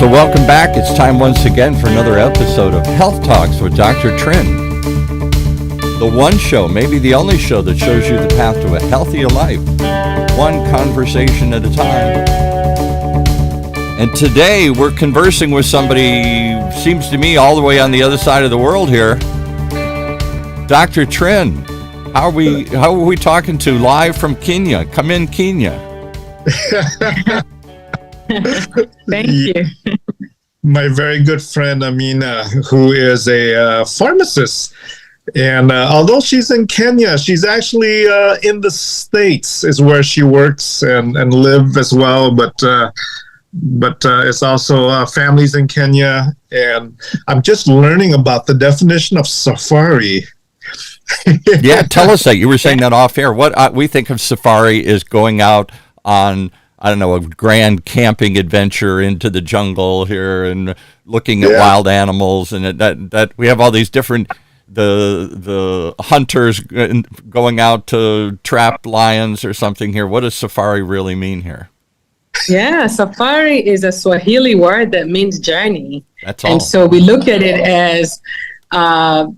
So welcome back. It's time once again for another episode of Health Talks with Dr.Trinh. The one show, maybe the only show that shows you the path to a healthier life, one conversation at a time. And today we're conversing with somebody, seems to me, all the way on the other side of the world here. Dr. Trinh, how are we talking to live from Kenya? Come in, Kenya. Thank you. My very good friend Amina, who is a pharmacist. And although she's in Kenya, she's actually in the States is where she works and live as well. But it's also families in Kenya. And I'm just learning about the definition of safari. Yeah, tell us that. You were saying that off air. What we think of safari is going out on, I don't know, a grand camping adventure into the jungle here and looking at wild animals, and that we have all these different the hunters going out to trap lions or something here. What does safari really mean here? Yeah, safari is a Swahili word that means journey. That's all. And so we look at it as, healthcare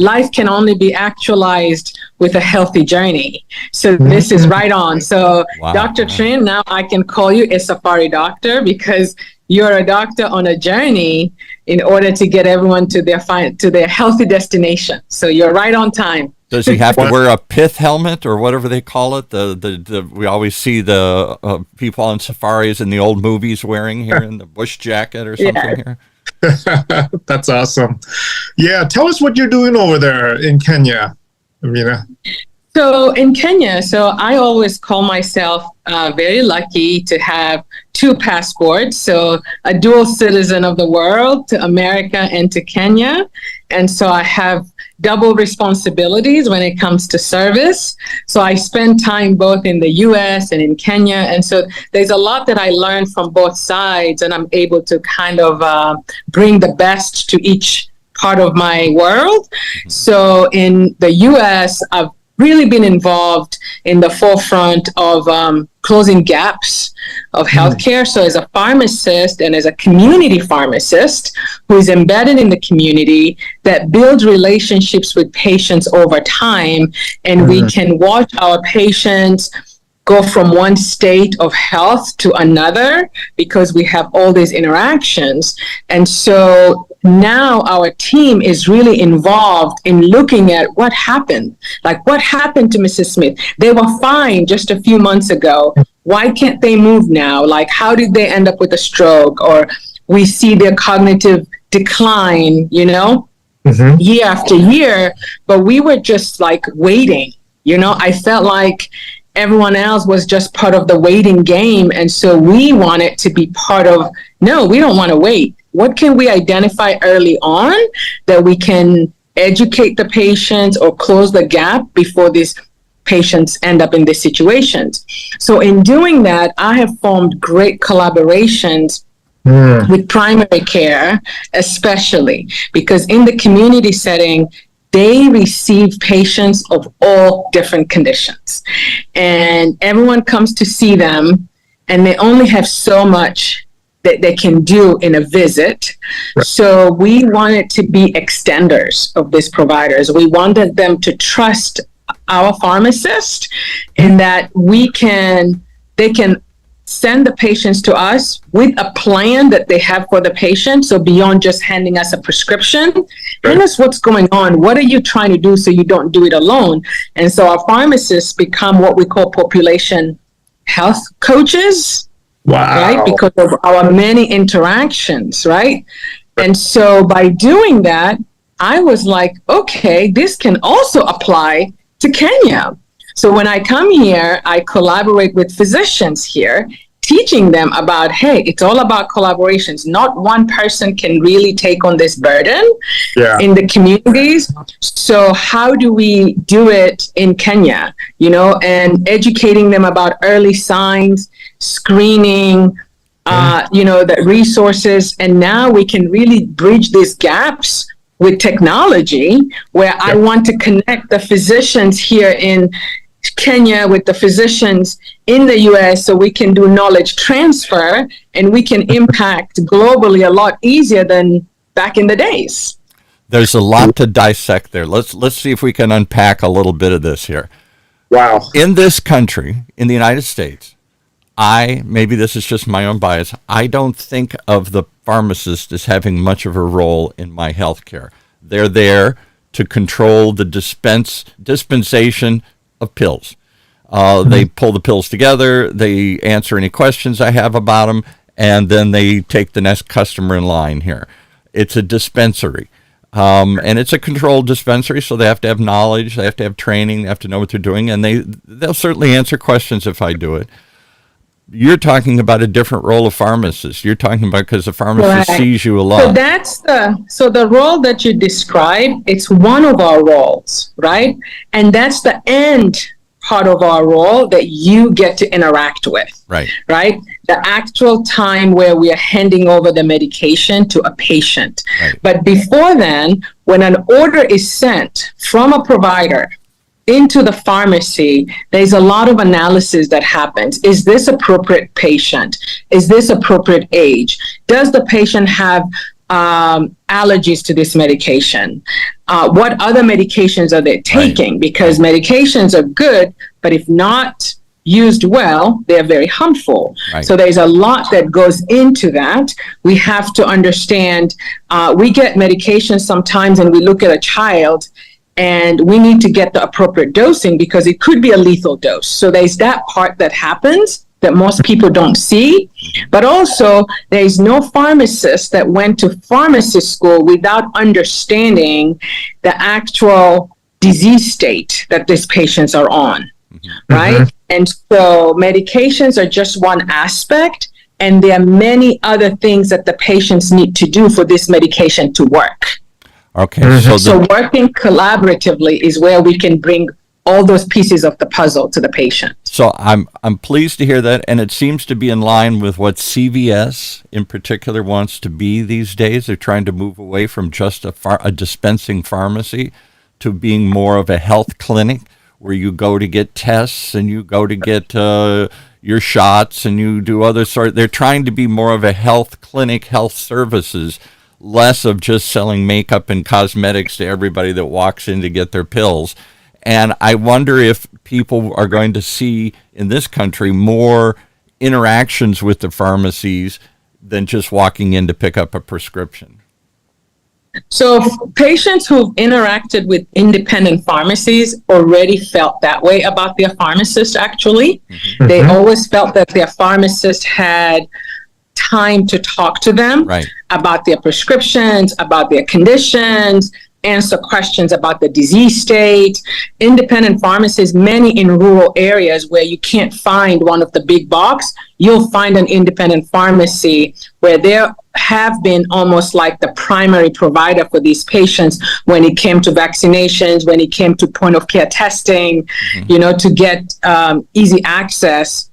life can only be actualized with a healthy journey. So this is right on. So Wow. Dr. Trinh, now I can call you a safari doctor because you're a doctor on a journey in order to get everyone to their healthy destination. So you're right on time. Does he have to wear a pith helmet or whatever they call it? We always see the people on safaris in the old movies wearing here in the bush jacket or something here. That's awesome. Yeah, tell us what you're doing over there in Kenya, Amina. So in Kenya, I always call myself very lucky to have two passports. So a dual citizen of the world, to America and to Kenya. And so I have double responsibilities when it comes to service. So I spend time both in the US and in Kenya. And so there's a lot that I learned from both sides, and I'm able to kind of bring the best to each part of my world. So in the US, I've really been involved in the forefront of closing gaps of healthcare. So as a pharmacist and as a community pharmacist who is embedded in the community, that builds relationships with patients over time, and we can watch our patients go from one state of health to another because we have all these interactions. And so now our team is really involved in looking at what happened. Like, what happened to Mrs. Smith? They were fine just a few months ago. Why can't they move now? Like, how did they end up with a stroke? Or we see their cognitive decline, year after year. But we were just like waiting. I felt like everyone else was just part of the waiting game. And so we wanted to be part of, no, we don't want to wait. What can we identify early on that we can educate the patients or close the gap before these patients end up in these situations? So in doing that, I have formed great collaborations with primary care, especially because in the community setting, they receive patients of all different conditions, and everyone comes to see them, and they only have so much that they can do in a visit. Right. So we wanted to be extenders of these providers. We wanted them to trust our pharmacist in that they can send the patients to us with a plan that they have for the patient. So beyond just handing us a prescription, tell us what's going on. What are you trying to do so you don't do it alone? And so our pharmacists become what we call population health coaches. Wow. Right? Because of our many interactions, right? And so by doing that, I was like, okay, this can also apply to Kenya. So when I come here, I collaborate with physicians here, teaching them about, hey, it's all about collaborations. Not one person can really take on this burden in the communities. So how do we do it in Kenya? And educating them about early signs, screening, the resources. And now we can really bridge these gaps with technology, where I want to connect the physicians here in Kenya with the physicians in the US so we can do knowledge transfer and we can impact globally a lot easier than back in the days. There's a lot to dissect there. Let's see if we can unpack a little bit of this here. Wow. In this country, in the United States, maybe this is just my own bias, I don't think of the pharmacist as having much of a role in my health care. They're there to control the dispensation of pills. They pull the pills together, they answer any questions I have about them, and then they take the next customer in line here. It's a dispensary. And it's a controlled dispensary, so they have to have knowledge, they have to have training, they have to know what they're doing, and they'll certainly answer questions if I do it. You're talking about a different role of pharmacist. You're talking about because the pharmacist sees you a lot. So the role that you describe, it's one of our roles, right? And that's the end part of our role that you get to interact with, right? The actual time where we are handing over the medication to a patient. Right. But before then, when an order is sent from a provider into the pharmacy, there's a lot of analysis that happens. Is this appropriate patient? Is this appropriate age? Does the patient have allergies to this medication? What other medications are they taking? Right. Because medications are good, but if not used well, they're very harmful. Right. So there's a lot that goes into that. We have to understand, we get medications sometimes and we look at a child and we need to get the appropriate dosing because it could be a lethal dose. So there's that part that happens that most people don't see. But also, there's no pharmacist that went to pharmacy school without understanding the actual disease state that these patients are on, right? And so medications are just one aspect, and there are many other things that the patients need to do for this medication to work. Okay. So working collaboratively is where we can bring all those pieces of the puzzle to the patient. So I'm pleased to hear that, and it seems to be in line with what CVS in particular wants to be these days. They're trying to move away from just a dispensing pharmacy to being more of a health clinic where you go to get tests and you go to get your shots and you do other sort. They're trying to be more of a health clinic, health services, less of just selling makeup and cosmetics to everybody that walks in to get their pills. And I wonder if people are going to see in this country more interactions with the pharmacies than just walking in to pick up a prescription. So patients who've interacted with independent pharmacies already felt that way about their pharmacist, actually. They always felt that their pharmacist had time to talk to them about their prescriptions, about their conditions, answer questions about the disease state. Independent pharmacies, many in rural areas where you can't find one of the big box, you'll find an independent pharmacy where they have been almost like the primary provider for these patients when it came to vaccinations, when it came to point of care testing, to get easy access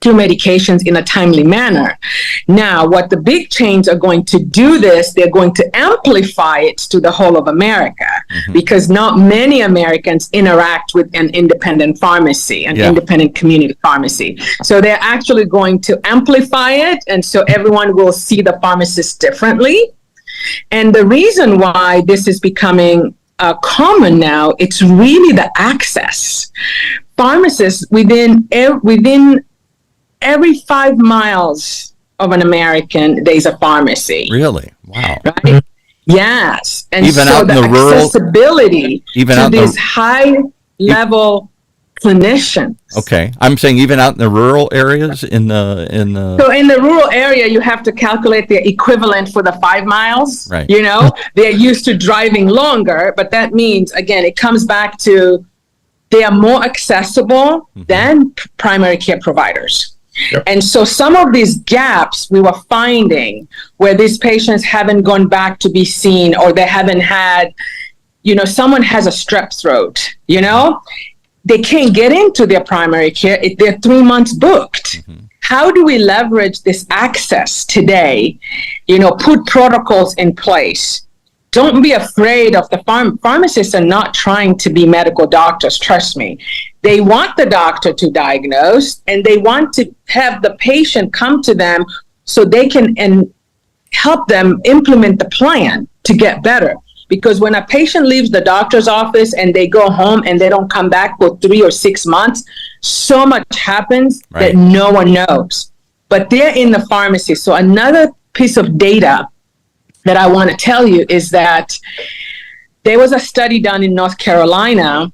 to medications in a timely manner. Now, what the big chains are going to do they're going to amplify it to the whole of America because not many Americans interact with an independent pharmacy, independent community pharmacy. So they're actually going to amplify it, and so everyone will see the pharmacist differently. And the reason why this is becoming common now, it's really the access. Pharmacists within every 5 miles of an American, there's a pharmacy. Really? Wow. Right? Yes. And even so out in the rural, accessibility to these high-level clinicians. Okay. I'm saying even out in the rural areas So in the rural area, you have to calculate the equivalent for the 5 miles. Right. They're used to driving longer, but that means, again, it comes back to they are more accessible than primary care providers. Yep. And so some of these gaps we were finding where these patients haven't gone back to be seen, or they haven't had, someone has a strep throat, they can't get into their primary care. They're 3 months booked. How do we leverage this access today, put protocols in place don't be afraid of the pharmacists are not trying to be medical doctors. Trust me. They want the doctor to diagnose, and they want to have the patient come to them so they can help them implement the plan to get better. Because when a patient leaves the doctor's office and they go home and they don't come back for 3 or 6 months, so much happens that no one knows. But they're in the pharmacy. So another piece of data that I want to tell you is that there was a study done in North Carolina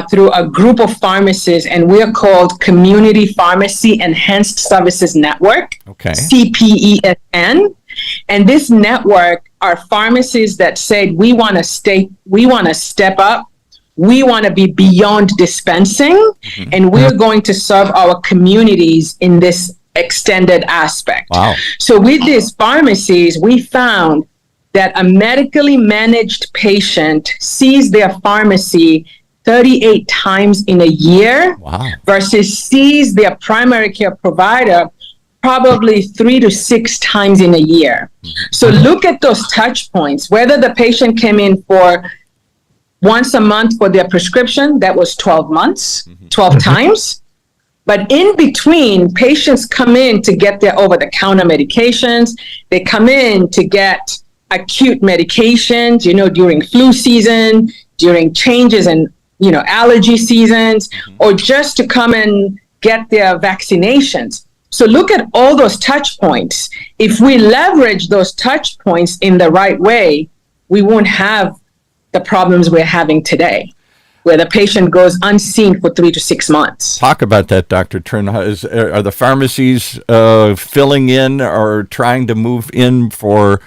through a group of pharmacists, and we're called Community Pharmacy Enhanced Services Network, CPESN. And this network are pharmacies that said, we want to step up. We want to be beyond dispensing, and we're going to serve our communities in this extended aspect. Wow. So with these pharmacies, we found that a medically managed patient sees their pharmacy 38 times in a year versus sees their primary care provider probably 3 to 6 times in a year. So look at those touch points. Whether the patient came in for once a month for their prescription, that was 12 months, 12 times. But in between, patients come in to get their over-the-counter medications. They come in to get acute medications, during flu season, during changes in, allergy seasons, or just to come and get their vaccinations. So look at all those touch points. If we leverage those touch points in the right way, we won't have the problems we're having today, where the patient goes unseen for 3 to 6 months. Talk about that, Dr. Trinh. Are the pharmacies filling in or trying to move in for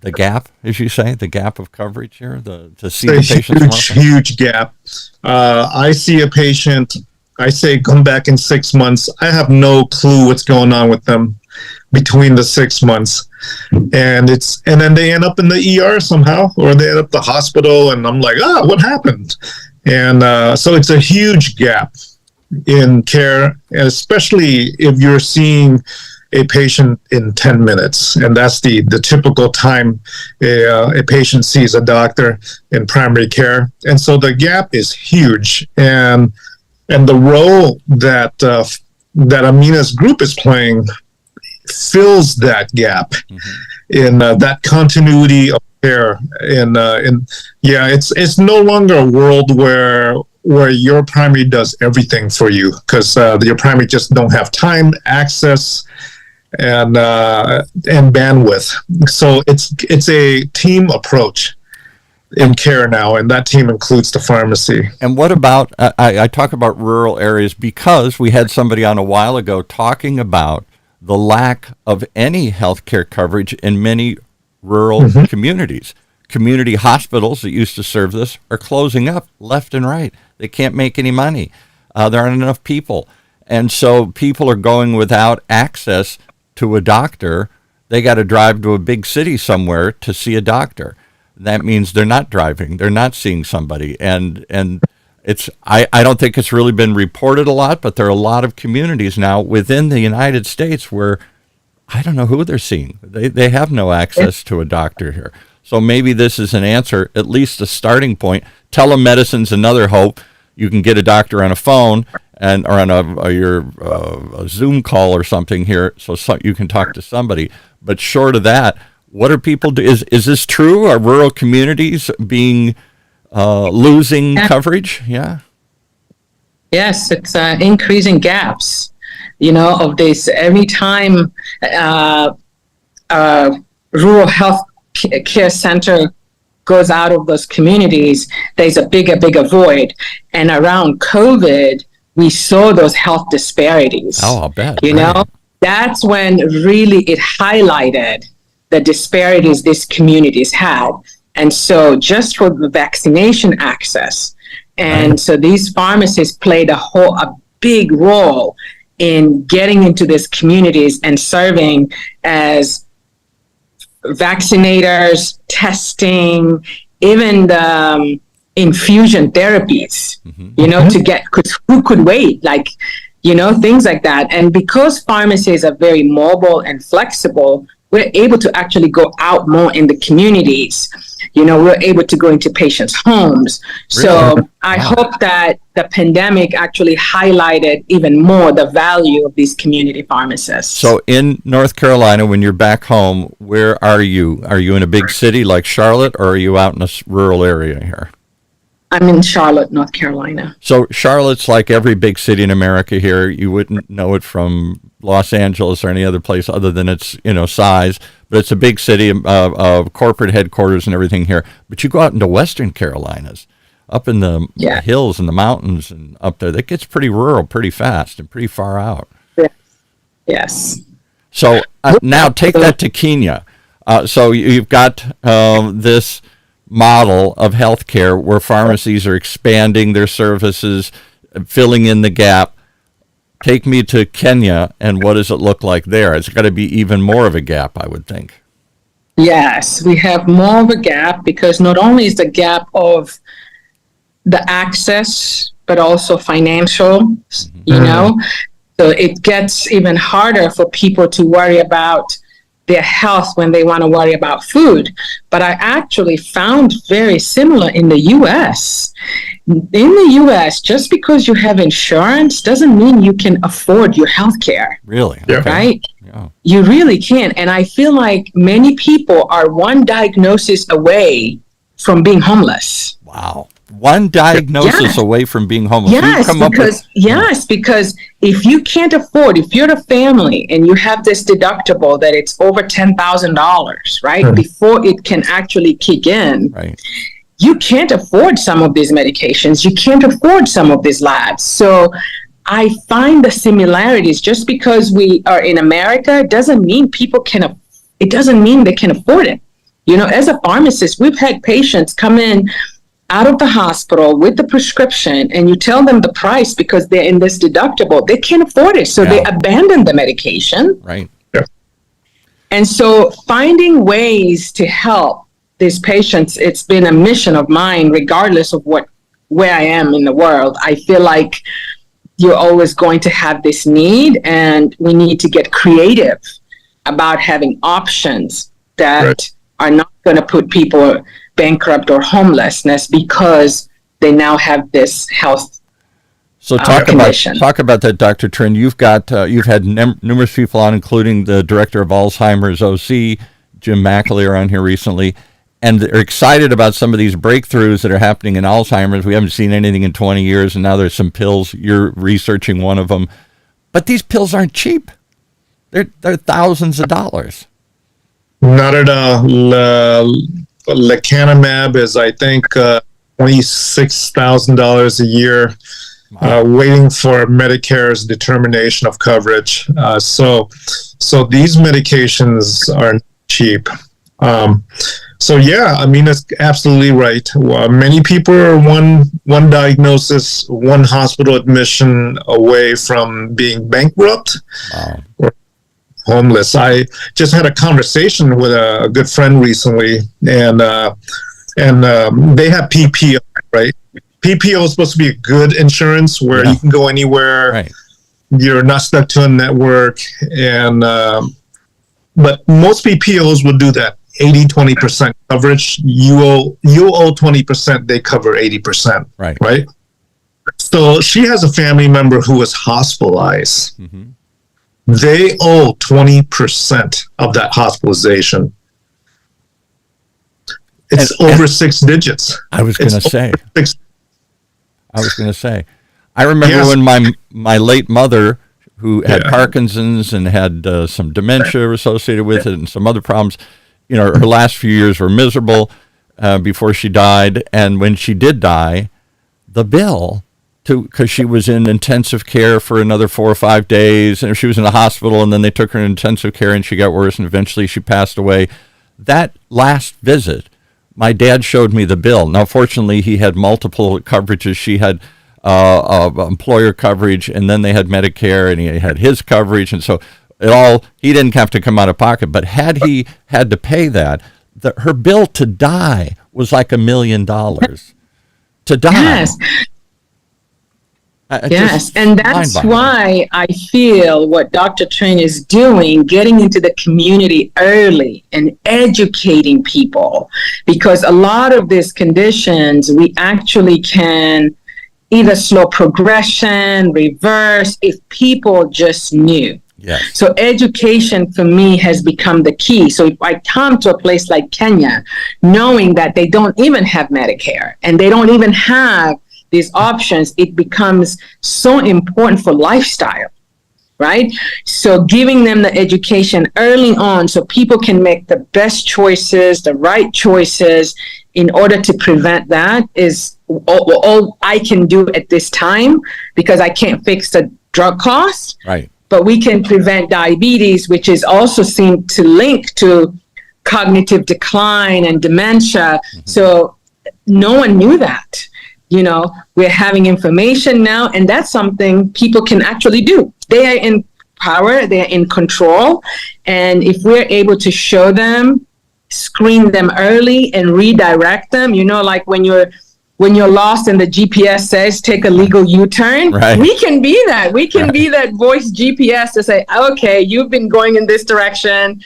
the gap, as you say, the gap of coverage here, to see the patients? Huge gap. I see a patient, I say come back in 6 months. I have no clue what's going on with them between the 6 months. And then they end up in the ER somehow, or they end up the hospital, and I'm like, what happened? And so it's a huge gap in care, especially if you're seeing a patient in 10 minutes. And that's the typical time a patient sees a doctor in primary care. And so the gap is huge. And the role that Amina's group is playing fills that gap in that continuity of care. It's no longer a world where your primary does everything for you, because your primary just don't have time, access, and bandwidth. So it's a team approach in care now, and that team includes the pharmacy. And what about, I talk about rural areas because we had somebody on a while ago talking about the lack of any healthcare coverage in many rural communities. Community hospitals that used to serve this are closing up left and right. They can't make any money. There aren't enough people. And so people are going without access to a doctor. They got to drive to a big city somewhere to see a doctor. That means they're not driving. They're not seeing somebody. And it's I don't think it's really been reported a lot, but there are a lot of communities now within the United States where I don't know who they're seeing. They have no access to a doctor here. So maybe this is an answer, at least a starting point. Telemedicine's another hope. You can get a doctor on a phone or on a Zoom call or something here, so you can talk to somebody. But short of that, what are people do? Is this true? Are rural communities being losing coverage? Yeah. Yes, it's increasing gaps. Of this. Every time rural health care center goes out of those communities, there's a bigger void. And around COVID, we saw those health disparities. Oh, I'll bet. That's when really it highlighted the disparities these communities had. And so just for the vaccination access. And so these pharmacists played a big role in getting into these communities and serving as vaccinators, testing, even the infusion therapies, to get, because who could wait? Things like that. And because pharmacies are very mobile and flexible, we're able to actually go out more in the communities we're able to go into patients' homes. So Really? I Wow. hope that the pandemic actually highlighted even more the value of these community pharmacists. So in North Carolina, when you're back home, where are you? Are you in a big city like Charlotte, or are you out in a rural area here? I'm in Charlotte, North Carolina. So Charlotte's like every big city in America here. You wouldn't know it from Los Angeles or any other place other than its, size. But it's a big city of corporate headquarters and everything here. But you go out into Western Carolinas, up in the hills and the mountains and up there, that gets pretty rural pretty fast and pretty far out. Yes. So now take that to Kenya. So you've got this model of healthcare where pharmacies are expanding their services, filling in the gap. Take me to Kenya, and what does it look like there? It's got to be even more of a gap, I would think. Yes, we have more of a gap because not only is the gap of the access, but also financial, So it gets even harder for people to worry about their health when they want to worry about food. But I actually found very similar in the US. In the US, just because you have insurance doesn't mean you can afford your health care. Really? Yeah. Okay. Right? Yeah. You really can. And I feel like many people are one diagnosis away from being homeless. Wow. One diagnosis away from being homeless. Because if you can't afford, if you're a family and you have this deductible that it's over $10,000, right, before it can actually kick in, right, you can't afford some of these medications. You can't afford some of these labs. So I find the similarities. Just because we are in America doesn't mean it doesn't mean they can afford it. As a pharmacist, we've had patients come in out of the hospital with the prescription, and you tell them the price because they're in this deductible. They can't afford it, so they abandon the medication. right. Yeah. And so finding ways to help these patients, it's been a mission of mine, regardless of where I am in the world. I feel like you're always going to have this need, and we need to get creative about having options that are not going to put people bankrupt or homelessness because they now have this health So talk condition. about that, Dr. Trinh. You've had numerous people on, including the director of Alzheimer's OC, Jim McAleer, on here recently, and they're excited about some of these breakthroughs that are happening in Alzheimer's. We haven't seen anything in 20 years, and now there's some pills. You're researching one of them, but these pills aren't cheap. They're thousands of dollars. Not at all. Lecanemab is, I think, $26,000 a year, waiting for Medicare's determination of coverage. So these medications are not cheap. It's absolutely right. Many people are one diagnosis, one hospital admission away from being bankrupt. Wow. Or homeless. I just had a conversation with a good friend recently, and they have PPO, right? PPO is supposed to be a good insurance where you can go anywhere. Right. You're not stuck to a network, but most PPOs will do that 80-20% coverage. You owe 20%, they cover 80%. Right. So she has a family member who was hospitalized. Mm-hmm. They owe 20% of that hospitalization. It's over 6 digits. I was going to say. I remember when my late mother, who had Parkinson's and had some dementia associated with it and some other problems, her last few years were miserable before she died. And when she did die, the bill, because she was in intensive care for another 4 or 5 days, and she was in the hospital, and then they took her in intensive care, and she got worse, and eventually she passed away. That last visit, my dad showed me the bill. Now, fortunately, he had multiple coverages. She had employer coverage, and then they had Medicare, and he had his coverage, and so he didn't have to come out of pocket. But had he had to pay that, her bill to die was like $1 million. To die. Yes. Yes, and that's why I feel what Dr. Trinh is doing, getting into the community early and educating people, because a lot of these conditions we actually can either slow progression, reverse, if people just knew. Yes. So education for me has become the key. So if I come to a place like Kenya, knowing that they don't even have Medicare and they don't even have these options, it becomes so important for lifestyle, right? So giving them the education early on so people can make the best choices, the right choices in order to prevent that is all I can do at this time, because I can't fix the drug cost. Right. But we can prevent diabetes, which is also seen to link to cognitive decline and dementia. Mm-hmm. So no one knew that. You know, we're having information now, and that's something people can actually do. They are in power, they're in control. And if we're able to show them, screen them early and redirect them, you know, like when you're lost and the GPS says take a legal U-turn, right. We can be that. We can be that voice GPS to say, okay, you've been going in this direction.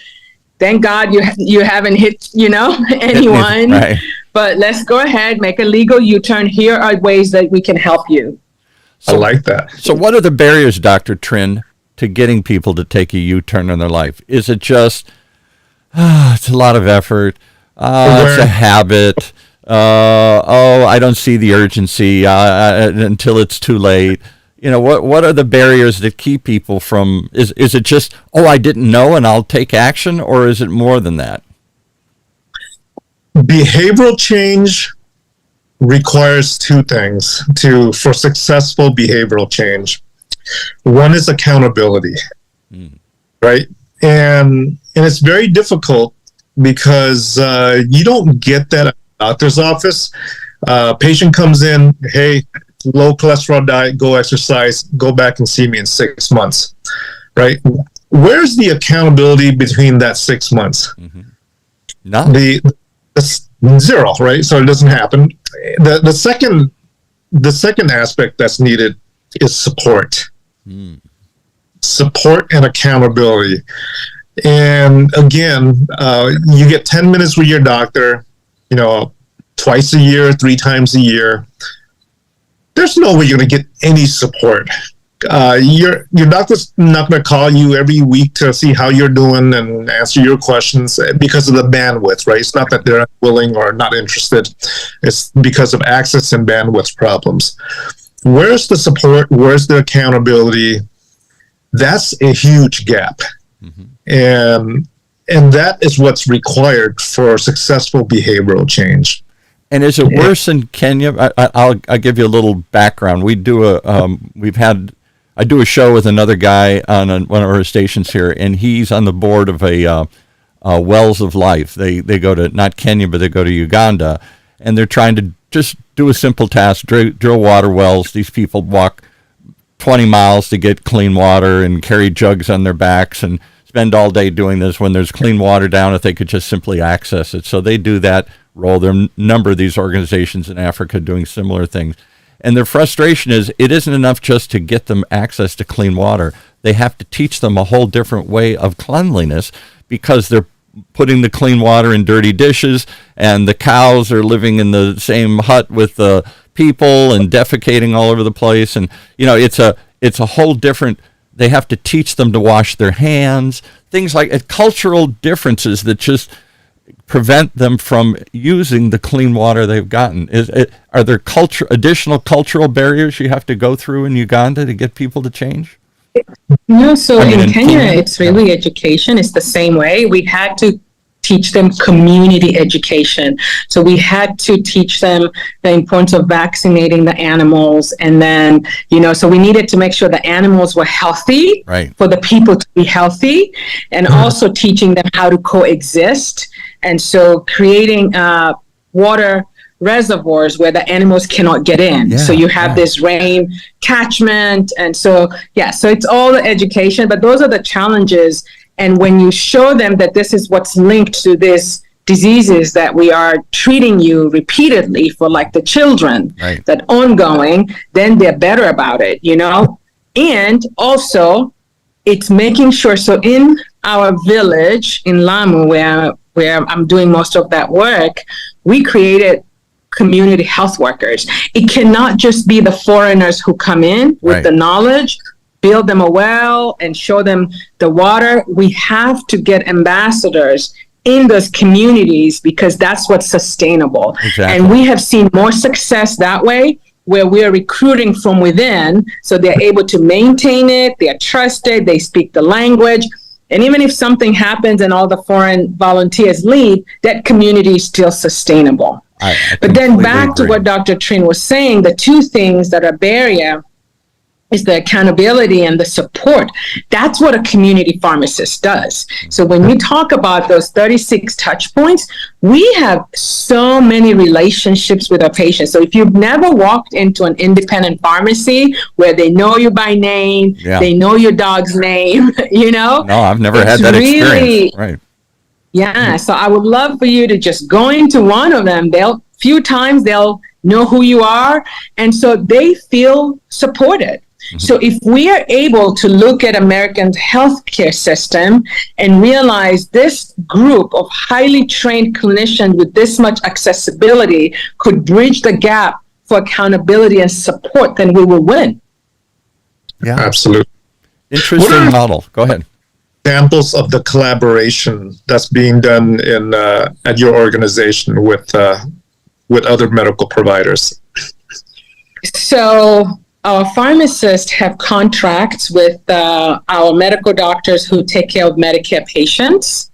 Thank God you haven't hit, anyone. Right. But let's go ahead, make a legal U-turn. Here are ways that we can help you. I like that. So what are the barriers, Dr. Trinh, to getting people to take a U-turn in their life? Is it just, it's a lot of effort, it's a habit, I don't see the urgency until it's too late? You know, what are the barriers that keep people from, is it just, I didn't know and I'll take action, or is it more than that? Behavioral change requires two things for successful behavioral change. One is accountability, right? And it's very difficult because you don't get that at a doctor's office. Patient comes in, hey, low cholesterol diet, go exercise, go back and see me in 6 months, right? Where's the accountability between that 6 months? Mm-hmm. None. That's zero, right? So it doesn't happen. The second aspect that's needed is support. Support and accountability. And again, you get 10 minutes with your doctor, twice a year, 3 times a year. There's no way you're going to get any support. Your doctor's not going to call you every week to see how you're doing and answer your questions because of the bandwidth, right? It's not that they're unwilling or not interested. It's because of access and bandwidth problems. Where's the support? Where's the accountability? That's a huge gap. Mm-hmm. And that is what's required for successful behavioral change. And is it worse in Kenya? I'll give you a little background. I do a show with another guy on one of our stations here, and he's on the board of a Wells of Life. They go to, not Kenya, but they go to Uganda, and they're trying to just do a simple task, drill water wells. These people walk 20 miles to get clean water and carry jugs on their backs and spend all day doing this when there's clean water down if they could just simply access it. So they do that role. There are a number of these organizations in Africa doing similar things. And their frustration is it isn't enough just to get them access to clean water. They have to teach them a whole different way of cleanliness because they're putting the clean water in dirty dishes, and the cows are living in the same hut with the people and defecating all over the place. And, it's a whole different, they have to teach them to wash their hands, things like cultural differences that just prevent them from using the clean water they've gotten. Are there additional cultural barriers you have to go through in Uganda to get people to change? No, so in Kenya, it's really education. It's the same way. We had to teach them community education. So we had to teach them the importance of vaccinating the animals. And then, so we needed to make sure the animals were healthy, right, for the people to be healthy, and also teaching them how to coexist. And so creating water reservoirs where the animals cannot get in. Yeah, so you have this rain catchment. And so it's all the education, but those are the challenges. And when you show them that this is what's linked to this diseases that we are treating you repeatedly for, like the children, Right. that ongoing, then they're better about it, And also, it's making sure, so in our village in Lamu, where I'm doing most of that work, we created community health workers. It cannot just be the foreigners who come in with Right. the knowledge, build them a well and show them the water. We have to get ambassadors in those communities because that's what's sustainable. Exactly. And we have seen more success that way, where we're recruiting from within, so they're able to maintain it, they're trusted, they speak the language. And even if something happens and all the foreign volunteers leave, that community is still sustainable. I But then completely back to agree. what Dr. Trinh was saying, the two things that are barrier is the accountability and the support. That's what a community pharmacist does. So when you talk about those 36 touch points, we have so many relationships with our patients. So if you've never walked into an independent pharmacy where they know you by name, Yeah. they know your dog's name, No, I've never had it's that really- experience. Right. Yeah, so I would love for you to just go into one of them. Few times they'll know who you are, and so they feel supported. So if we are able to look at Americans' healthcare system and realize this group of highly trained clinicians with this much accessibility could bridge the gap for accountability and support, then we will win. Yeah. Absolutely. Interesting What are- model. Go ahead. Examples of the collaboration that's being done in at your organization with other medical providers. So our pharmacists have contracts with our medical doctors who take care of Medicare patients.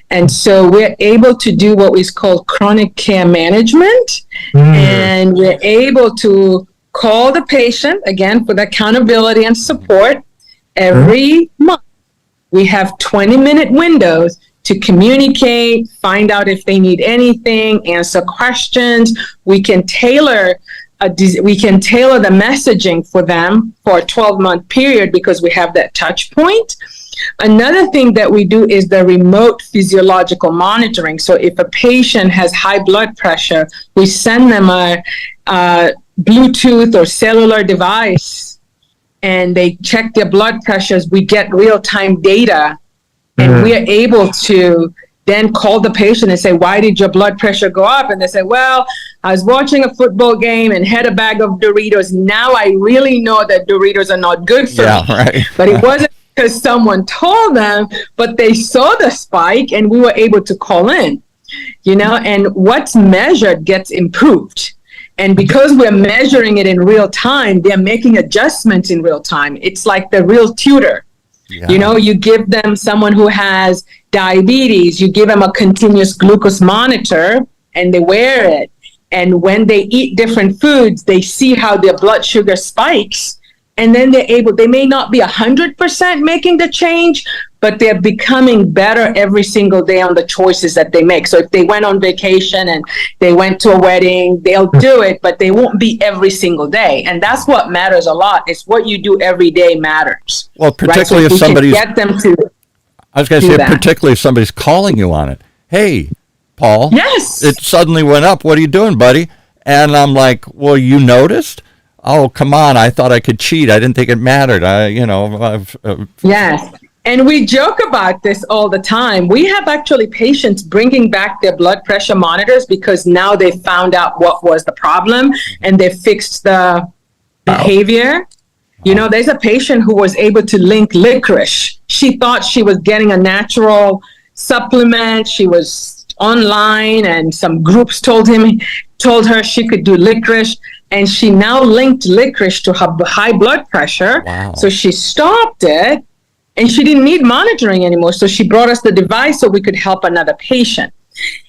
And so we're able to do what is called chronic care management. And we're able to call the patient, again, for the accountability and support every month. We have 20-minute windows to communicate, find out if they need anything, answer questions. We can tailor the messaging for them for a 12-month period because we have that touch point. Another thing that we do is the remote physiological monitoring. So if a patient has high blood pressure, we send them a Bluetooth or cellular device and they check their blood pressures. We get real-time data and we are able to then call the patient and say, why did your blood pressure go up? And they say, well, I was watching a football game and had a bag of Doritos. Now I really know that Doritos are not good for me. Right. But it wasn't because someone told them, but they saw the spike and we were able to call in, and what's measured gets improved. And because we're measuring it in real time, they're making adjustments in real time. It's like the real tutor. Yeah. You give them someone who has diabetes, you give them a continuous glucose monitor and they wear it. And when they eat different foods, they see how their blood sugar spikes. And then they may not be 100% making the change, but they're becoming better every single day on the choices that they make. So if they went on vacation and they went to a wedding, they'll do it, but they won't be every single day. And that's what matters a lot. It's what you do every day matters. Well, particularly right? So if somebody's, get them to I was going to do say, that. particularly if somebody's calling you on it. Hey, Paul. Yes. It suddenly went up. What are you doing, buddy? And I'm like, well, you noticed? Oh, come on. I thought I could cheat. I didn't think it mattered. Yes. And we joke about this all the time. We have actually patients bringing back their blood pressure monitors because now they found out what was the problem and they fixed the behavior. There's a patient who was able to link licorice. She thought she was getting a natural supplement. She was online and some groups told her she could do licorice. And she now linked licorice to her high blood pressure. Wow. So she stopped it and she didn't need monitoring anymore. So she brought us the device so we could help another patient.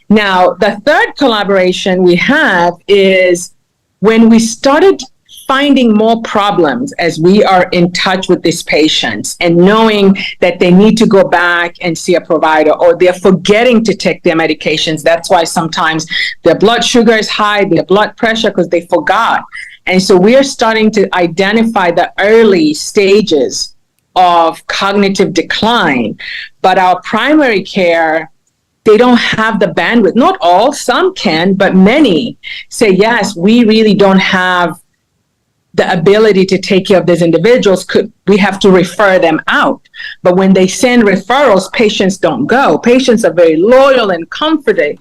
Now, the third collaboration we have is when we started finding more problems as we are in touch with these patients and knowing that they need to go back and see a provider or they're forgetting to take their medications. That's why sometimes their blood sugar is high, their blood pressure, because they forgot. And so we are starting to identify the early stages of cognitive decline. But our primary care they don't have the bandwidth. Not all, some can, but many say, yes, we really don't have the ability to take care of these individuals. We have to refer them out. But when they send referrals, patients don't go. Patients are very loyal and comforted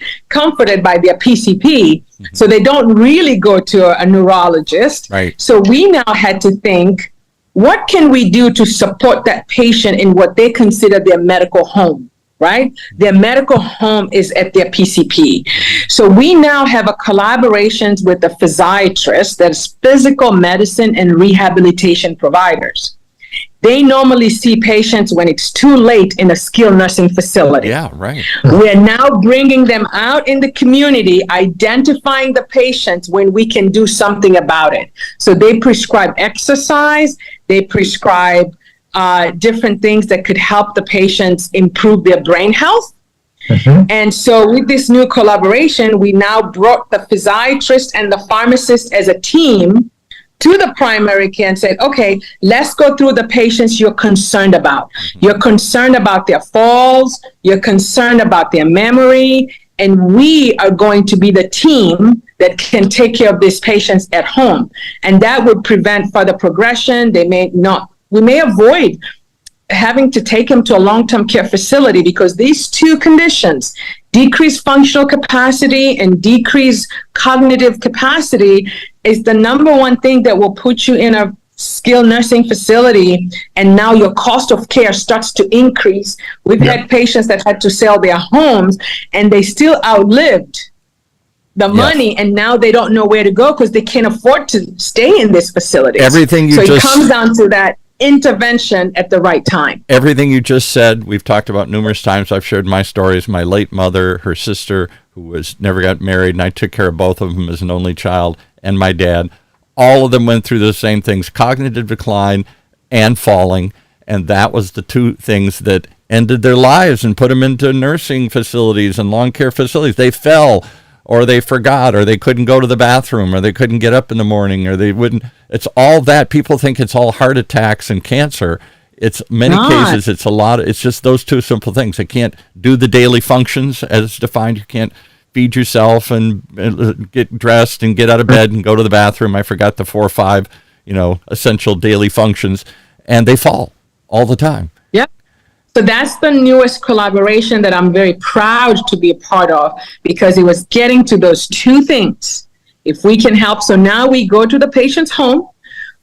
by their PCP. So they don't really go to a neurologist. Right. So we now had to think, what can we do to support that patient in what they consider their medical home, right? Their medical home is at their PCP. So we now have a collaborations with the physiatrist, that's physical medicine and rehabilitation providers. They normally see patients when it's too late in a skilled nursing facility. Yeah, right. We're now bringing them out in the community, identifying the patients when we can do something about it. So they prescribe exercise, they prescribe different things that could help the patients improve their brain health. And so with this new collaboration, we now brought the physiatrist and the pharmacist as a team to the primary care and said, okay, let's go through the patients you're concerned about. You're concerned about their falls, you're concerned about their memory, and we are going to be the team that can take care of these patients at home. And that would prevent further progression. We may avoid having to take them to a long-term care facility, because these two conditions, decreased functional capacity and decreased cognitive capacity, is the number one thing that will put you in a skilled nursing facility, and now your cost of care starts to increase. We've had patients that had to sell their homes, and they still outlived the money, and now they don't know where to go because they can't afford to stay in this facility. It comes down to that intervention at the right time. Everything you just said, we've talked about numerous times. I've shared my stories. My late mother, her sister, who never got married, and I took care of both of them as an only child, and my dad. All of them went through the same things: cognitive decline and falling, and that was the two things that ended their lives and put them into nursing facilities and long care facilities. They fell, or they forgot, or they couldn't go to the bathroom, or they couldn't get up in the morning, or they wouldn't. It's all that. People think it's all heart attacks and cancer. It's many cases, it's a lot. It's just those two simple things. They can't do the daily functions as defined. You can't feed yourself and get dressed and get out of bed and go to the bathroom. I forgot the 4 or 5, essential daily functions, and they fall all the time. Yep. So that's the newest collaboration that I'm very proud to be a part of, because it was getting to those two things. If we can help, so now we go to the patient's home,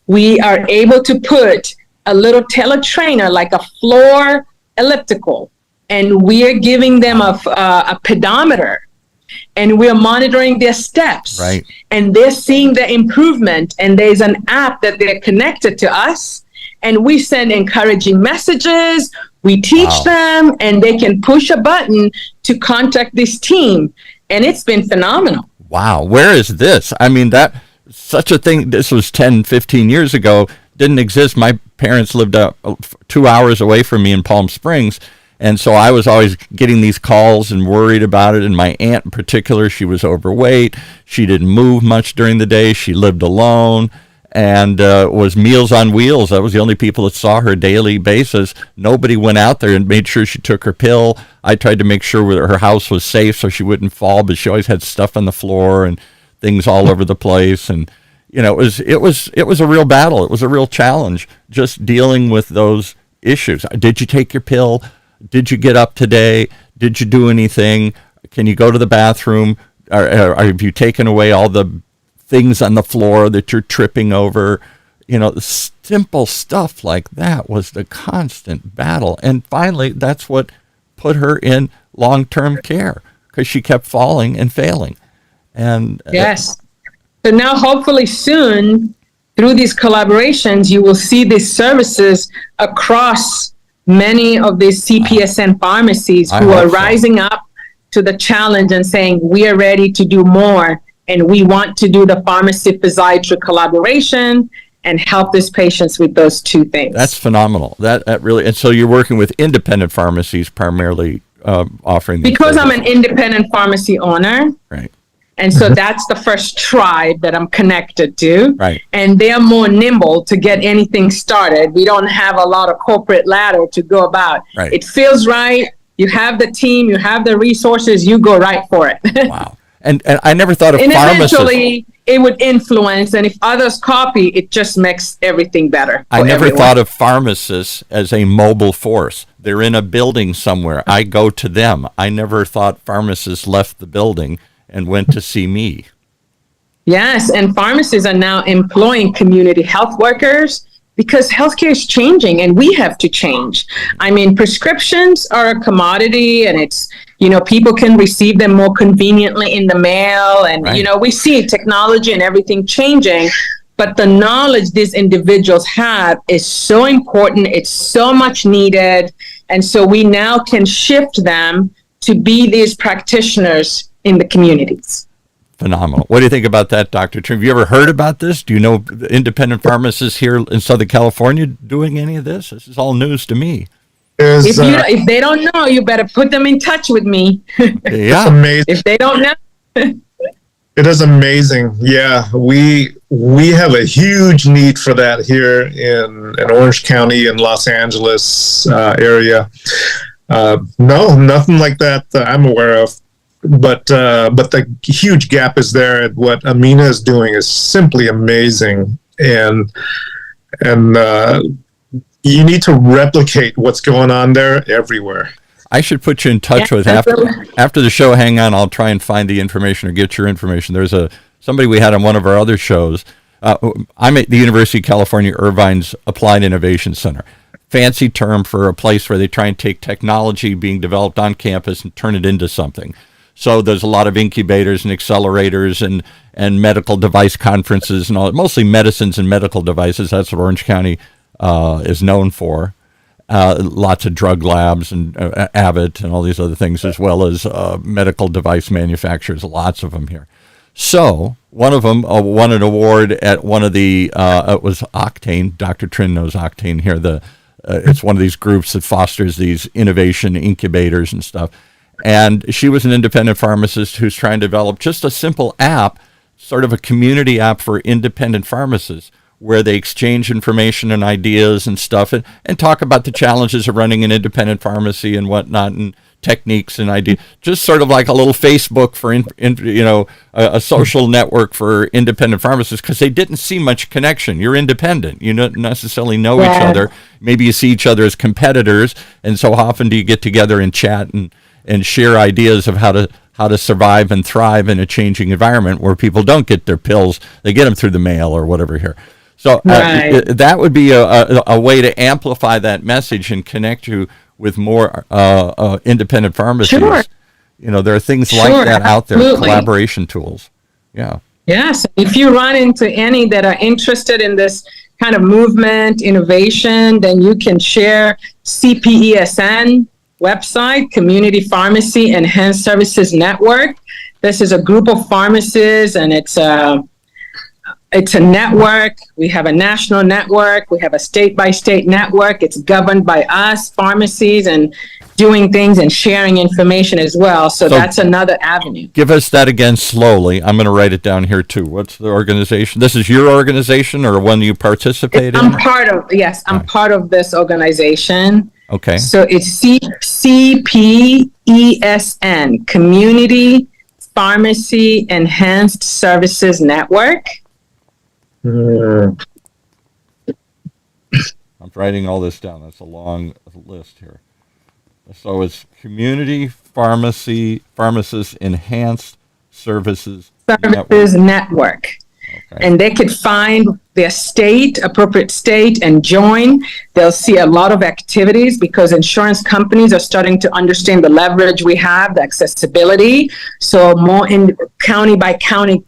we are able to put a little teletrainer, like a floor elliptical, and we are giving them a pedometer, and we're monitoring their steps. Right. And they're seeing the improvement, and there's an app that they're connected to us, and we send encouraging messages. We teach them, and they can push a button to contact this team. And it's been phenomenal. Wow. Where is this? I mean, such a thing, this was 10, 15 years ago, didn't exist. My parents lived 2 hours away from me in Palm Springs. And so I was always getting these calls and worried about it. And my aunt in particular, she was overweight. She didn't move much during the day. She lived alone. And was Meals on Wheels. That was the only people that saw her daily basis. Nobody went out there and made sure she took her pill. I tried to make sure her house was safe so she wouldn't fall, but she always had stuff on the floor and things all over the place. And it was a real battle. It was a real challenge just dealing with those issues. Did you take your pill? Did you get up today? Did you do anything? Can you go to the bathroom? Or have you taken away all the things on the floor that you're tripping over? Simple stuff like that was the constant battle. And finally, that's what put her in long-term care, because she kept falling and failing. And yes. So now, hopefully soon, through these collaborations, you will see these services across many of these CPSN pharmacies who are rising up to the challenge and saying, we are ready to do more. And we want to do the pharmacy physiatry collaboration and help these patients with those two things. That's phenomenal. That really, and so you're working with independent pharmacies primarily offering. Because I'm an independent pharmacy owner. Right. And so that's the first tribe that I'm connected to. Right. And they're more nimble to get anything started. We don't have a lot of corporate ladder to go about. Right. It feels right. You have the team, you have the resources, you go right for it. Wow. And I never thought of And pharmacists. eventually it would influence, and if others copy, it just makes everything better. I never everyone. thought of pharmacists as a mobile force. They're in a building somewhere. I go to them. I never thought pharmacists left the building and went to see me. Yes, and pharmacists are now employing community health workers because healthcare is changing and we have to change. I mean, prescriptions are a commodity, and it's, people can receive them more conveniently in the mail. And, Right. We see technology and everything changing, but the knowledge these individuals have is so important. It's so much needed. And so we now can shift them to be these practitioners in the communities. Phenomenal. What do you think about that, Dr. Trinh? Have you ever heard about this? Do you know independent pharmacists here in Southern California doing any of this? This is all news to me. If they don't know, you better put them in touch with me. Yeah. Amazing. If they don't know. It is amazing. Yeah, we have a huge need for that here in Orange County and Los Angeles area. No, nothing like that I'm aware of. But the huge gap is there. And what Amina is doing is simply amazing, and you need to replicate what's going on there everywhere. I should put you in touch with after the show. Hang on, I'll try and find the information or get your information. There's somebody we had on one of our other shows. I'm at the University of California, Irvine's Applied Innovation Center. Fancy term for a place where they try and take technology being developed on campus and turn it into something. So there's a lot of incubators and accelerators and medical device conferences and all, mostly medicines and medical devices. That's what Orange County is known for. Lots of drug labs and AVANT and all these other things, as well as medical device manufacturers, lots of them here. So one of them won an award at one of the, it was Octane. Dr. Trinh knows Octane here. It's one of these groups that fosters these innovation incubators and stuff. And she was an independent pharmacist who's trying to develop just a simple app, sort of a community app for independent pharmacists, where they exchange information and ideas and stuff and talk about the challenges of running an independent pharmacy and whatnot, and techniques and ideas. Just sort of like a little Facebook for, a social network for independent pharmacists, because they didn't see much connection. You're independent. You don't necessarily know each other. Maybe you see each other as competitors. And so how often do you get together and chat and share ideas of how to survive and thrive in a changing environment where people don't get their pills, they get them through the mail or whatever here. So that would be a way to amplify that message and connect you with more independent pharmacies. Sure. There are things like that out there, absolutely. collaboration tools. Yeah. Yes. If you run into any that are interested in this kind of movement, innovation, then you can share CPESN website, Community Pharmacy Enhanced Services Network. This is a group of pharmacists, and it's a network. We have a national network. We have a state-by-state network. It's governed by us, pharmacies, and doing things and sharing information as well. So that's another avenue. Give us that again slowly. I'm going to write it down here too. What's the organization? This is your organization or one you participate in? I'm part of this organization. Okay. So it's CPESN, Community Pharmacy Enhanced Services Network. I'm writing all this down. That's a long list here. So it's Community Pharmacist Enhanced Services Network. Okay. And they could find their appropriate state, and join. They'll see a lot of activities because insurance companies are starting to understand the leverage we have, the accessibility. So more in county by county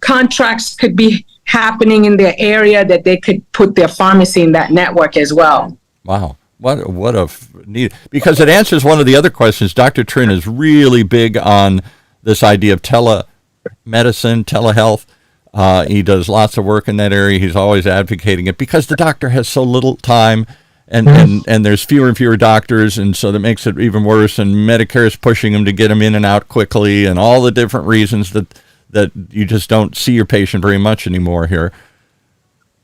contracts could be happening in their area that they could put their pharmacy in that network as well. Wow. What a neat, because it answers one of the other questions. Dr. Trinh is really big on this idea of telemedicine, telehealth. He does lots of work in that area. He's always advocating it because the doctor has so little time, and there's fewer and fewer doctors, and so that makes it even worse. And Medicare is pushing him to get him in and out quickly, and all the different reasons that you just don't see your patient very much anymore here.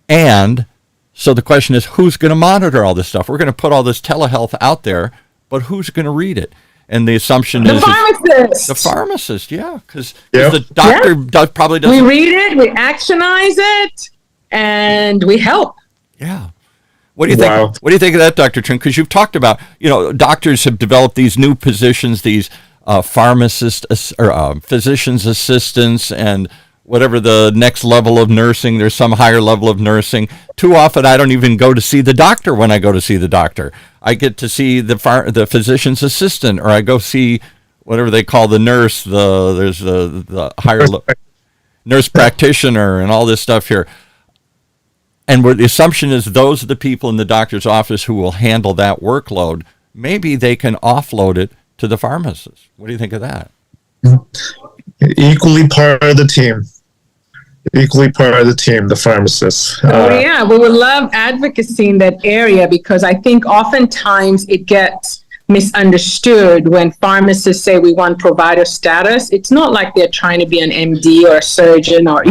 And so the question is, who's going to monitor all this stuff? We're going to put all this telehealth out there. but who's going to read it? And the assumption The is pharmacist. the pharmacist, yeah, because Yep. the doctor probably doesn't. We read it, we actionize it, and we help. Yeah. What do you think? Wow. What do you think of that, Dr. Trinh? Because you've talked about, doctors have developed these new positions, these pharmacist or physician's assistants, and whatever the next level of nursing. There's some higher level of nursing. Too often, I don't even go to see the doctor when I go to see the doctor. I get to see the physician's assistant, or I go see whatever they call the nurse. There's the higher nurse practitioner, and all this stuff here. And what the assumption is, those are the people in the doctor's office who will handle that workload. Maybe they can offload it to the pharmacist. What do you think of that? Equally part of the team. The pharmacist. Yeah, we would love advocacy in that area, because I think oftentimes it gets misunderstood when pharmacists say we want provider status. It's not like they're trying to be an MD or a surgeon, or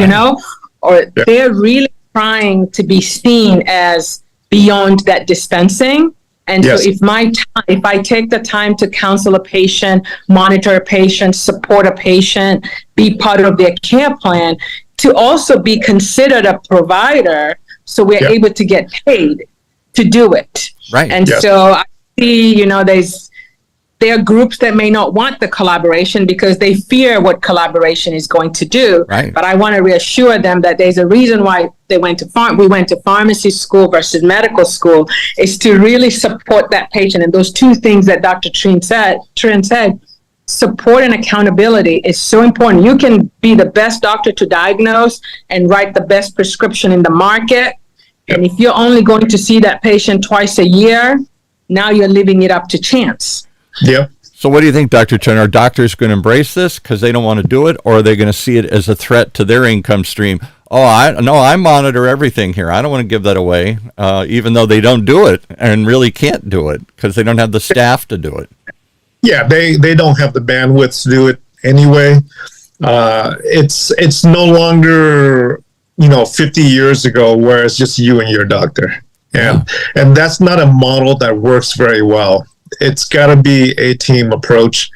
they're really trying to be seen as beyond that dispensing. And Yes. so if I take the time to counsel a patient, monitor a patient, support a patient, be part of their care plan, to also be considered a provider, so we're able to get paid to do it. Right. And so I see, there are groups that may not want the collaboration because they fear what collaboration is going to do. Right. But I want to reassure them that there's a reason why we went to pharmacy school versus medical school, is to really support that patient. And those two things that Dr. Trinh said, support and accountability is so important. You can be the best doctor to diagnose and write the best prescription in the market. And if you're only going to see that patient twice a year, now you're leaving it up to chance. Yep. So what do you think, Dr. Trinh? Are doctors going to embrace this because they don't want to do it, or are they going to see it as a threat to their income stream? Oh, I monitor everything here. I don't want to give that away, even though they don't do it and really can't do it because they don't have the staff to do it. Yeah, they don't have the bandwidth to do it anyway. It's no longer 50 years ago where it's just you and your doctor, and that's not a model that works very well. It's got to be a team approach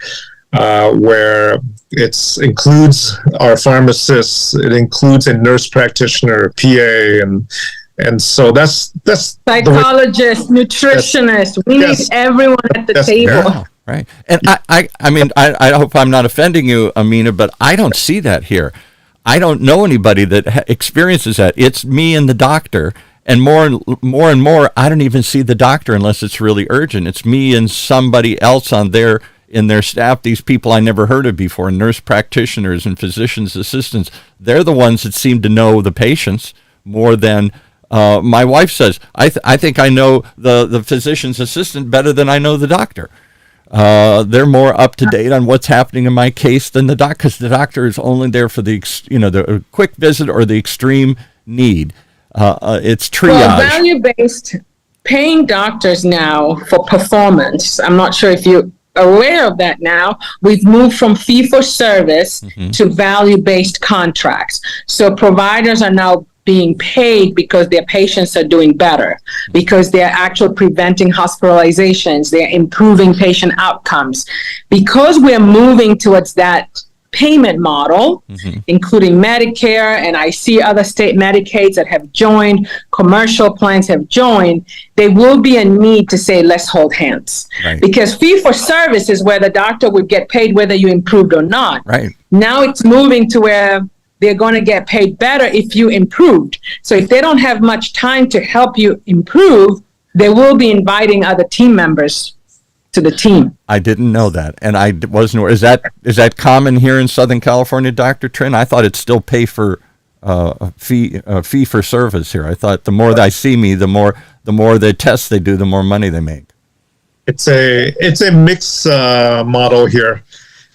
where it includes our pharmacists, it includes a nurse practitioner, PA, and so that's psychologist, nutritionist. We need everyone at the table. Yeah, right. And I hope I'm not offending you, Amina, but I don't see that here. I don't know anybody that experiences that. It's me and the doctor. And more and more, I don't even see the doctor unless it's really urgent. It's me and somebody else in their staff, these people I never heard of before, nurse practitioners and physician's assistants. They're the ones that seem to know the patients more than my wife says. I think I know the physician's assistant better than I know the doctor. They're more up to date on what's happening in my case than the doctor, because the doctor is only there for the quick visit or the extreme need. It's triage. Well, value-based paying doctors now for performance. I'm not sure if you're aware of that now. We've moved from fee-for-service to value-based contracts. So providers are now being paid because their patients are doing better, because they're actually preventing hospitalizations, they're improving patient outcomes. Because we're moving towards that payment model, including Medicare, and I see other state Medicaids that have joined, commercial plans have joined, there will be a need to say, let's hold hands. Right. Because fee-for-service is where the doctor would get paid whether you improved or not. Right. Now it's moving to where they're going to get paid better if you improved. So if they don't have much time to help you improve, they will be inviting other team members to the team. I didn't know that, and I wasn't aware. Is that common here in Southern California, Dr. Trinh? I thought it'd still pay for fee for service here. I thought the more they see me, the more the tests they do, the more money they make. It's a mixed model here,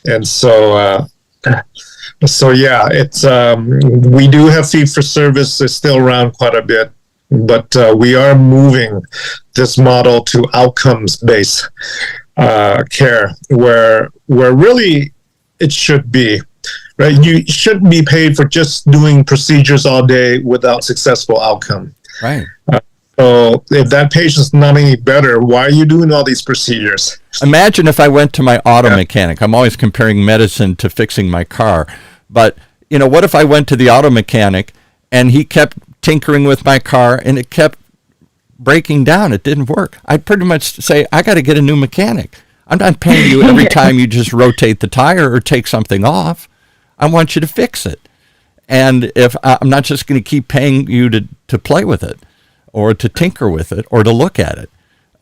and so yeah, it's we do have fee for service. It's still around quite a bit. But we are moving this model to outcomes-based care, where really it should be, right? You shouldn't be paid for just doing procedures all day without successful outcome. Right. So if that patient's not any better, why are you doing all these procedures? Imagine if I went to my auto mechanic. I'm always comparing medicine to fixing my car. But, what if I went to the auto mechanic and he kept tinkering with my car and it kept breaking down? It didn't work. I'd pretty much say, I got to get a new mechanic. I'm not paying you every time you just rotate the tire or take something off. I want you to fix it. And if I'm not just going to keep paying you to play with it or to tinker with it or to look at it,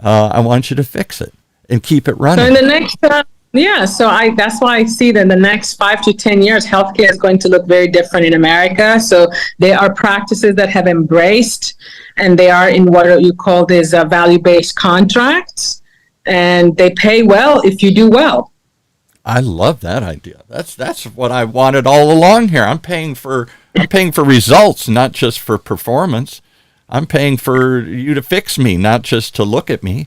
I want you to fix it and keep it running. So in the next, that's why I see that in the next 5 to 10 years, healthcare is going to look very different in America. So there are practices that have embraced, and they are in what you call these value-based contracts, and they pay well if you do well. I love that idea. That's what I wanted all along here. I'm paying for results, not just for performance. I'm paying for you to fix me, not just to look at me.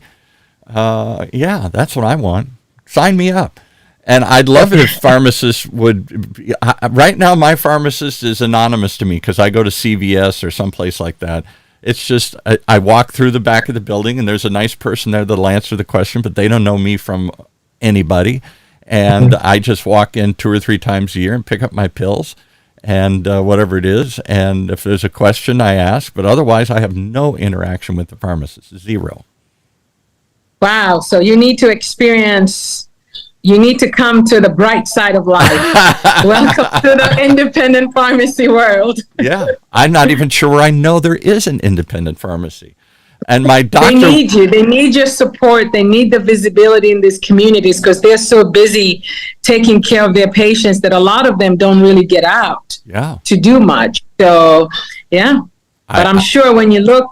That's what I want. Sign me up. And I'd love it if pharmacists would. Right now, my pharmacist is anonymous to me because I go to CVS or someplace like that. It's just I walk through the back of the building and there's a nice person there that'll answer the question, but they don't know me from anybody. And I just walk in 2 or 3 times a year and pick up my pills and whatever it is. And if there's a question, I ask. But otherwise, I have no interaction with the pharmacist, 0. Wow. So you need to come to the bright side of life. Welcome to the independent pharmacy world. Yeah. I'm not even sure I know there is an independent pharmacy. And my doctor... They need you. They need your support. They need the visibility in these communities because they're so busy taking care of their patients that a lot of them don't really get out to do much. So, yeah. But I'm sure when you look,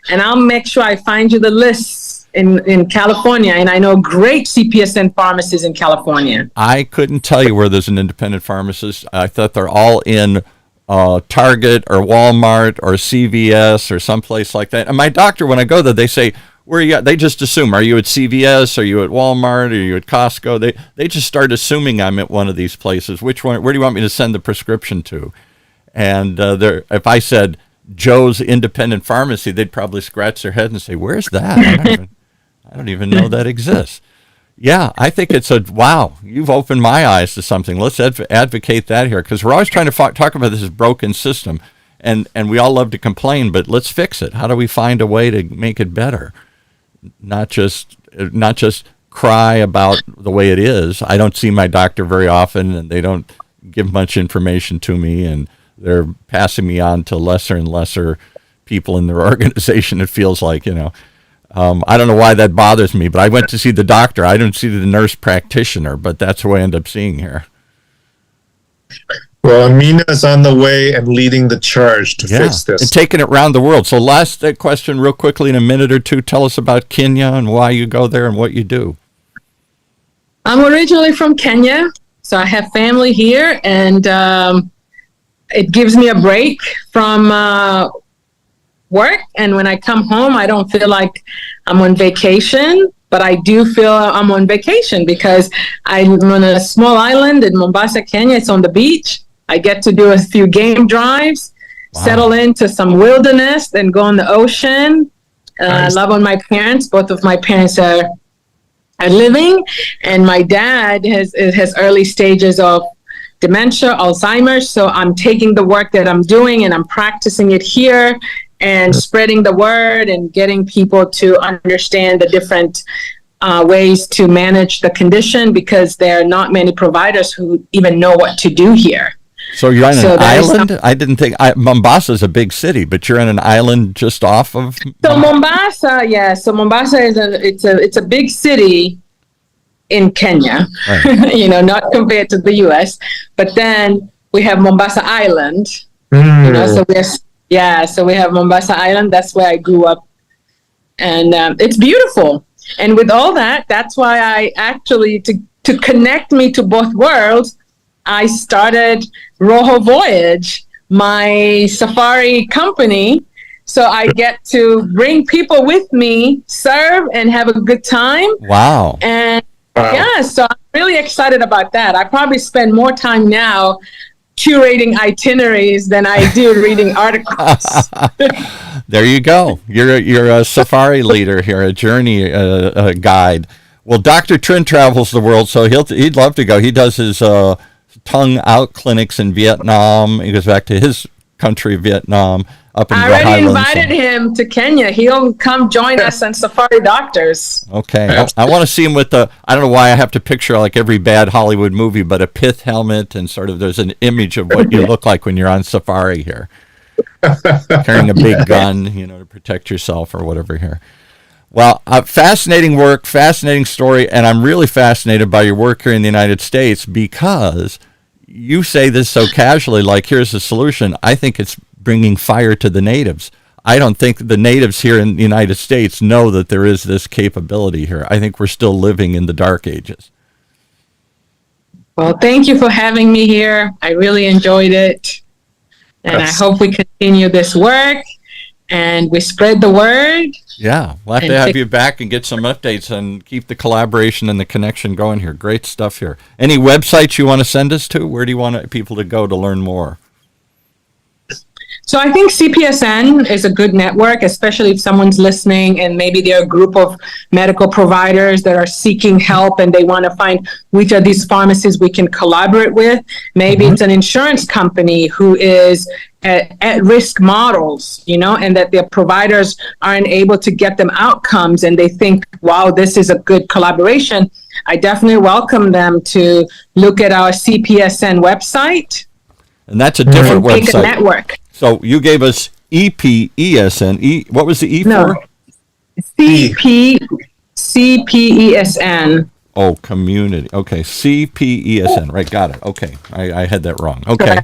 and I'll make sure I find you the lists in California, and I know great CPSN pharmacies in California. I couldn't tell you where there's an independent pharmacist. I thought they're all in Target or Walmart or CVS or someplace like that. And my doctor, when I go there, they say, "Where are you at?" They just assume, are you at CVS? Are you at Walmart? Are you at Costco? They just start assuming I'm at one of these places. Which one? Where do you want me to send the prescription to? And if I said Joe's Independent Pharmacy, they'd probably scratch their head and say, "Where's that? I don't even know that exists." Yeah, I think it's wow, you've opened my eyes to something. Let's advocate that here, because we're always trying to talk about this broken system, and we all love to complain, but let's fix it. How do we find a way to make it better? Not just cry about the way it is. I don't see my doctor very often, and they don't give much information to me, and they're passing me on to lesser and lesser people in their organization, it feels like, I don't know why that bothers me, but I went to see the doctor. I didn't see the nurse practitioner, but that's who I end up seeing here. Well, Amina's on the way and leading the charge to fix this. And taking it around the world. So last question real quickly in a minute or two. Tell us about Kenya and why you go there and what you do. I'm originally from Kenya, so I have family here, and it gives me a break from work, and when I come home, I don't feel like I'm on vacation, but I do feel I'm on vacation because I'm on a small island in Mombassa, Kenya. It's on the beach. I get to do a few game drives, settle into some wilderness, and go on the ocean. Nice. I love on my parents. Both of my parents are living, and my dad has early stages of dementia, Alzheimer's. So I'm taking the work that I'm doing and I'm practicing it here and spreading the word and getting people to understand the different ways to manage the condition, because there are not many providers who even know what to do here. So you're on an island? I didn't think Mombasa is a big city, but you're on an island just off of. So Mombasa, So Mombasa is it's a big city in Kenya, right. Not compared to the U.S. But then we have Mombasa Island, so we have Mombasa Island. That's where I grew up, and it's beautiful. And with all that, that's why I actually to connect me to both worlds, I started Rojo Voyage, my safari company. So I get to bring people with me, serve, and have a good time. Wow. And so I'm really excited about that. I probably spend more time now curating itineraries than I do reading articles. There you go. You're a safari leader here, a journey guide. Well, Dr. Trinh travels the world, so he'd love to go. He does his tongue out clinics in Vietnam. He goes back to his country, Vietnam, up in the I already highlands. invited him to Kenya. He'll come join us on Safari Doctors. Okay. I want to see him with I don't know why I have to picture like every bad Hollywood movie, but a pith helmet and sort of there's an image of what you look like when you're on safari here. Carrying a big gun, to protect yourself or whatever here. Well, fascinating work, fascinating story, and I'm really fascinated by your work here in the United States because you say this so casually, like, here's the solution. I think it's bringing fire to the natives. I don't think the natives here in the United States know that there is this capability here. I think we're still living in the dark ages. Well, thank you for having me here. I really enjoyed it. And I hope we continue this work and we spread the word. Yeah, we'll have to have you back and get some updates and keep the collaboration and the connection going here. Great stuff here. Any websites you want to send us to? Where do you want people to go to learn more? So I think CPSN is a good network, especially if someone's listening and maybe they're a group of medical providers that are seeking help and they want to find which of these pharmacies we can collaborate with. Maybe it's an insurance company who is at risk models, and that their providers aren't able to get them outcomes and they think, wow, this is a good collaboration. I definitely welcome them to look at our CPSN website. And that's a different website. Pick a network. So you gave us EPESN. What was the E No. for? CPESN. Oh, community. Okay, CPESN. Right, got it. Okay, I had that wrong. Okay.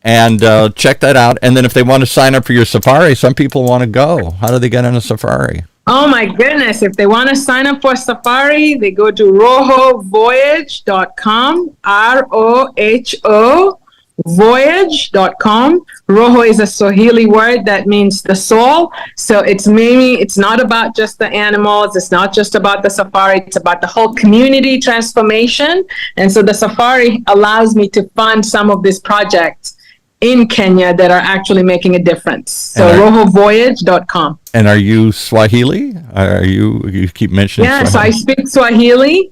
And check that out. And then if they want to sign up for your safari, some people want to go. How do they get on a safari? Oh my goodness. If they want to sign up for safari, they go to rohovoyage.com, ROHO voyage.com. Roho is a Swahili word that means the soul. So it's not about just the animals. It's not just about the safari. It's about the whole community transformation. And so the safari allows me to fund some of these projects in Kenya that are actually making a difference. So rohovoyage.com. And are you Swahili? You keep mentioning Yes, Swahili. I speak Swahili.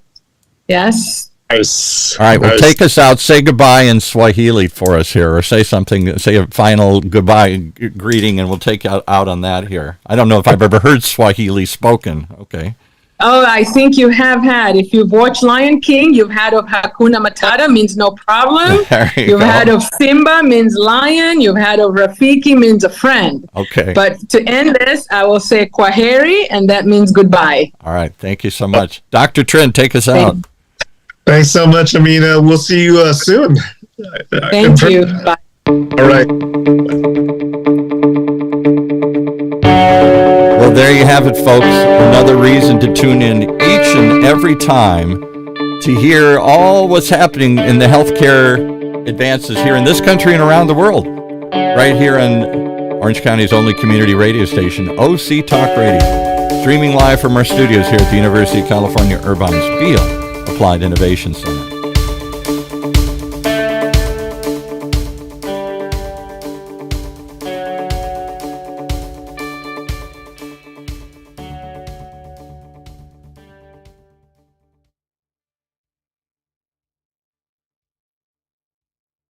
Yes. Nice. All right, well, take us out. Say goodbye in Swahili for us here, or say something. Say a final goodbye greeting, and we'll take you out on that here. I don't know if I've ever heard Swahili spoken. Okay. Oh, I think you have had. If you've watched Lion King, you've had of Hakuna Matata, means no problem. You've had of Simba, means lion. You've had of Rafiki, means a friend. Okay. But to end this, I will say Kwaheri, and that means goodbye. All right. Thank you so much. Dr. Trinh, take us out. Thanks so much, Amina. We'll see you soon. Thank you. Bye. All right. Well, there you have it, folks. Another reason to tune in each and every time to hear all what's happening in the healthcare advances here in this country and around the world. Right here on Orange County's only community radio station, OC Talk Radio. Streaming live from our studios here at the University of California, Irvine's Beale Applied Innovation Center.